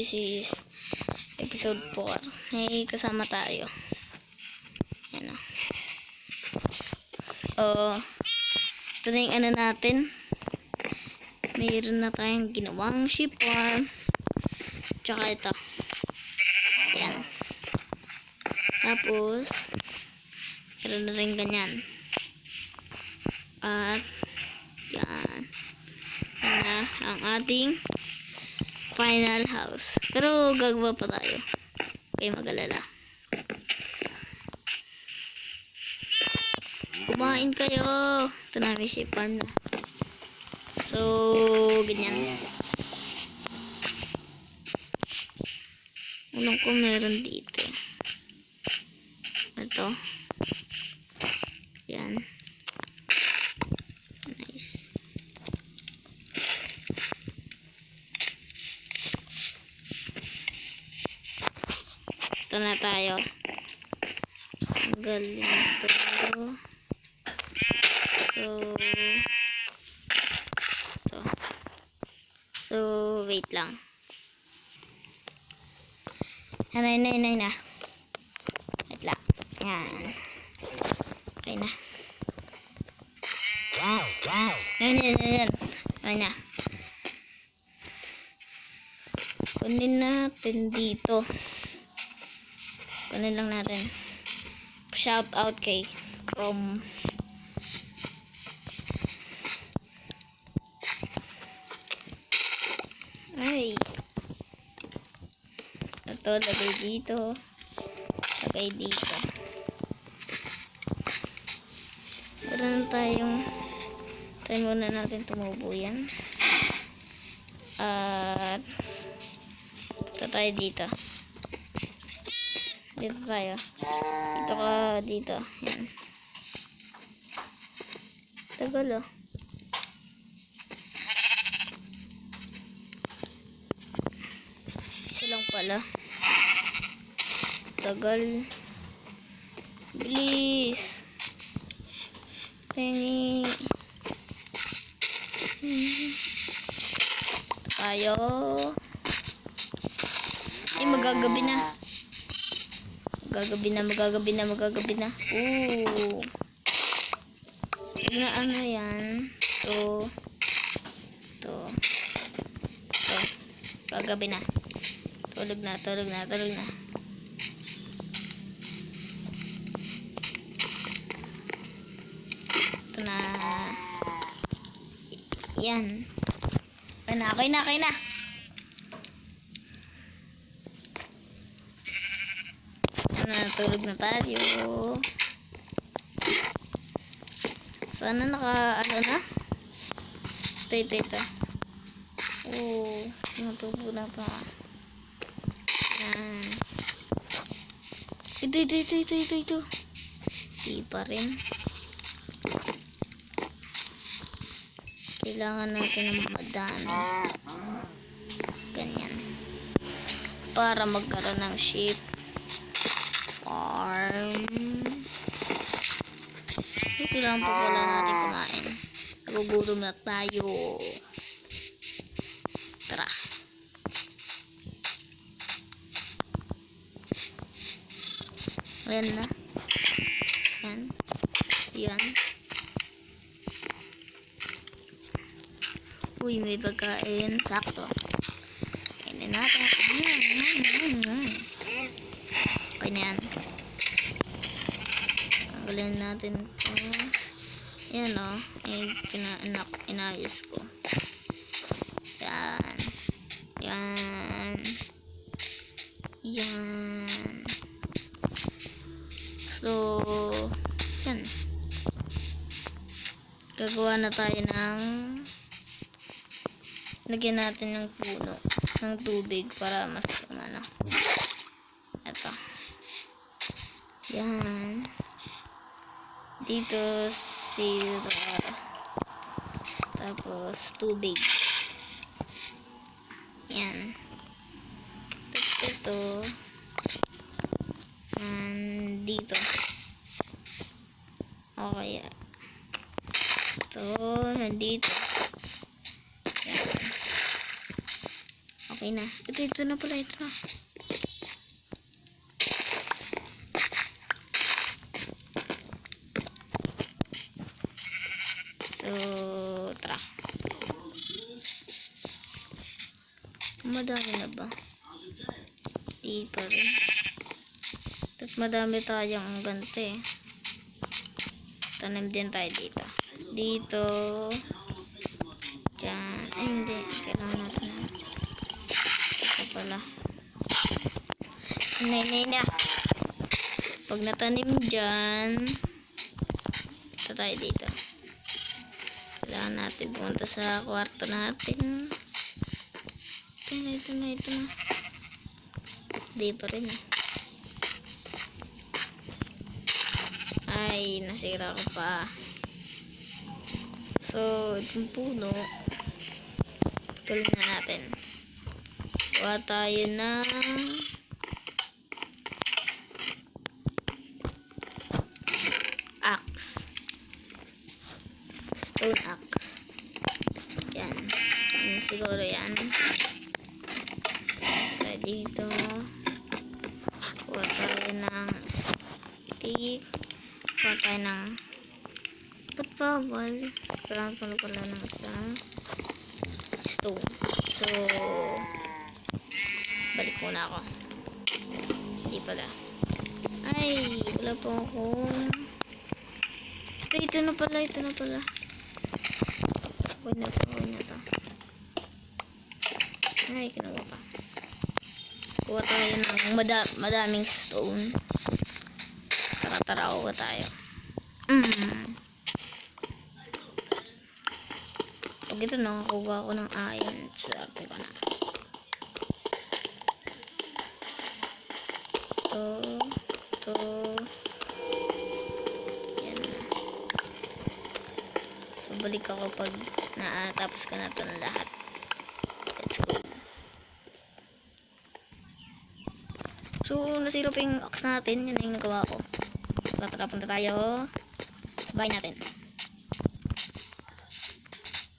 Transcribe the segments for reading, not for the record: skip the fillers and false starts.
this is episode 4. May kasama tayo. Yan o. Ito na yung ano natin. Mayroon na tayong ginawang sheep farm. Tsaka ito. Yan. Tapos, meron na rin ganyan. At, yan. Yan na ang ating final house. Pero, gagawa pa tayo. Okay, mag-alala. Kumain kayo. Ito na, may sheep farm na. So, ganyan. Unang ko meron dito. Ito. Yan. Nice. Ito na tayo. Ang galing ito. So, wait lang. Ay na. Wait lang. Yan. Okay na. Yan. Ay na. Kunin natin dito. Kunin lang natin. Shout out kay ay. Ito, lagay dito. Lagay dito. Meron tayong try muna natin tumubo yan. At ito tayo dito. Dito tayo. Dito ka dito. Yan. Tagal oh. Isa lang pala. Tagal. Bilis. Pengi. Tayo. Ay, magagabi na. Magagabi na. Ooh. Na ano yan? Ito. Gagabi na. Tulog na. Ito na. Yan. Okay na. Tulog na tayo. Sana ano na? Ito. Oh, natubo na pa. Yan. Ito. Di pa rin. Kailangan natin ng madami. Ganyan. Para magkaroon ng sheep farm. Kailangan pa pala natin kumain. Nagugutom na tayo. Tara. Ayan na. Yan. Uy, may pagkain. Sakto. Kainin natin. Yan. Okay na yan. Tanggalin natin ito. Yan o. Inayos ko. Yan. So, yan. Gagawa na tayo ng lagyan natin ng puno ng tubig para mas ano. Ito. Yan. Dito sira. Tapos tubig. Yan. Tapos ito. Dito. Okay. Ito. Nandito. Yan. Okay Ayun na. Ito na pala. Ito na. So, tara. Madami na ba? Di pa rin. Tapos madami tayong ganito eh. Tanim din tayo dito. Dito. Diyan. Ay, hindi. Kailangan natin na. Ito pala. Na. Pag natanim dyan, ito tayo dito. Kailangan natin pumunta sa kwarto natin. Ito na. Di pa rin eh. Ay, nasira ko pa. So, itong puno, putulin na natin. Kuha tayo ng axe. Stone axe. Yan. Yan siguro yan. Tayo dito. Kuha tayo ng stick. Kuha tayo ng ba't bawal? Kailangan pala ng isang stone. So, balik muna ako. Hindi pala. Ay, wala po akong... Ito na pala. Huwag na to. Ay, kinuha pa. Kuha tayo ng madaming stone. Tara, kuha tayo. Pag ito nakakuha ko ng iron, swerte ko na. Ito. Yan na. So, balik ako pag natapos ka na ito na lahat. Let's go. So, nasira pa yung axe natin. Yan na yung nagawa ko. Tara, punta tayo. Sabay natin.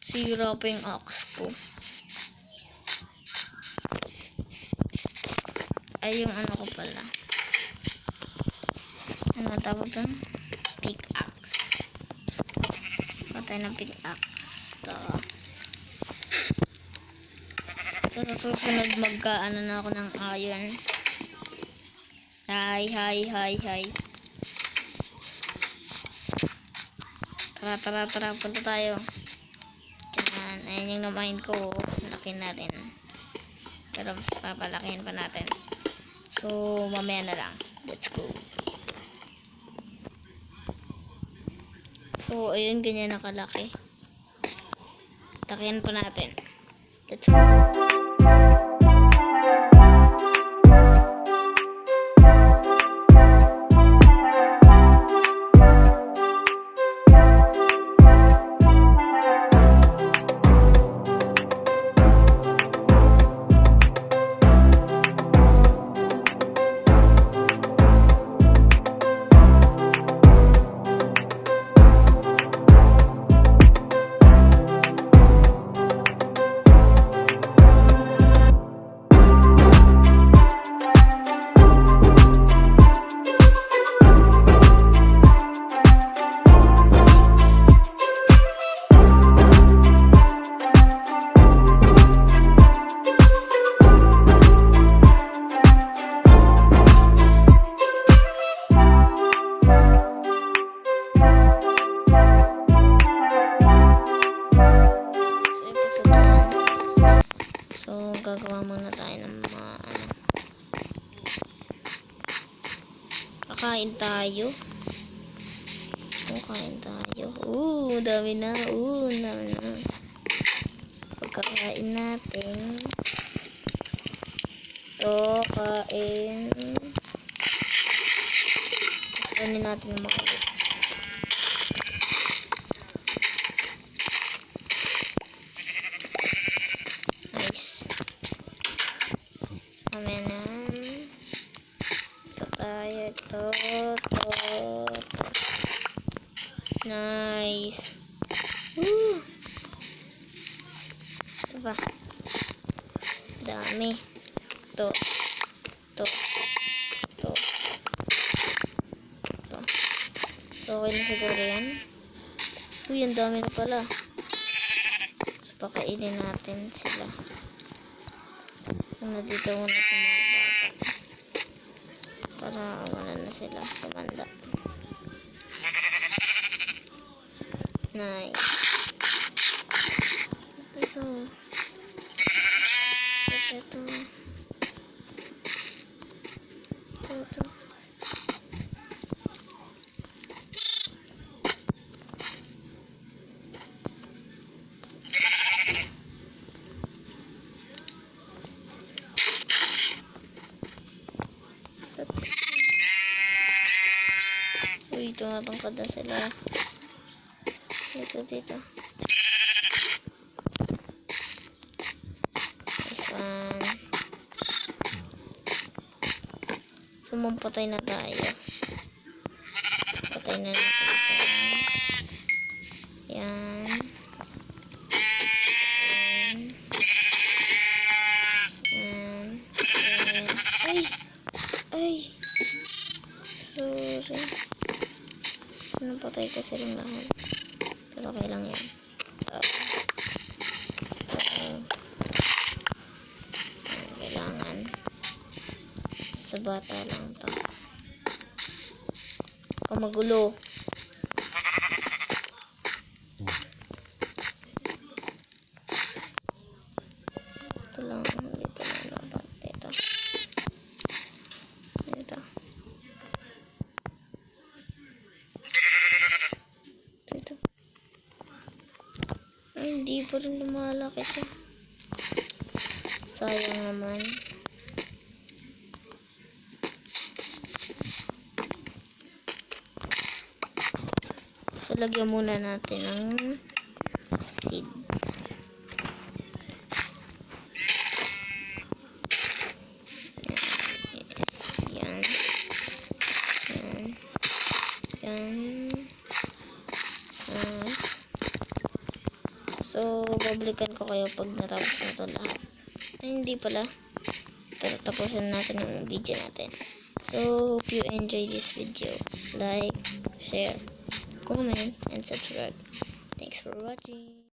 Sira pa yung axe ko. Ay, yung ano ko pala. Ano tawag doon? Pickaxe. Patay ng pickaxe. So, sa susunod magkaano na ako ng iron. Hi. Tara, punta tayo. Diyan, ayan yung namahin ko. Laki na rin. Pero papalakihin pa natin. So, mamaya na lang. Let's go. So, ayun, ganyan nakalaki. Lakihan pa natin. Let's go. Gagawa muna tayo ng mga kakain tayo. Dami na. Pagkakain natin. Ito, kain. Kainin natin yung makalit. Nice. So, ito. Nice. Woo! Ito ba? Dami. Dami. Ito. Ito. Ito. Ito. So, okay na siguro yan. Uy, ang dami na pala. So, pakainin natin sila. Dito muna sa mga bata. Para wala na sila kumanda. Nice. Ito. Ito. Ito. Uy, tumatangkad na sila. Dito. Ayan. So, magpatay na tayo. Patay na natin ito. Ayan. Ay! Sorry. Napatay ko silang lahat. Pero okay lang yan. Kailangan sa bata lang to. Kung magulo. Ito lang. Dito lang dapat. Dito. Ay, hindi pa rin lumalaki siya. Sayang naman. So, lagyan muna natin ng seed. Yan. So, babalikan ko kayo pag natapos na ito lahat. Ay, hindi pala. Tapusin natin ang video natin. So, hope you enjoy this video. Like, share, comment, and subscribe. Thanks for watching.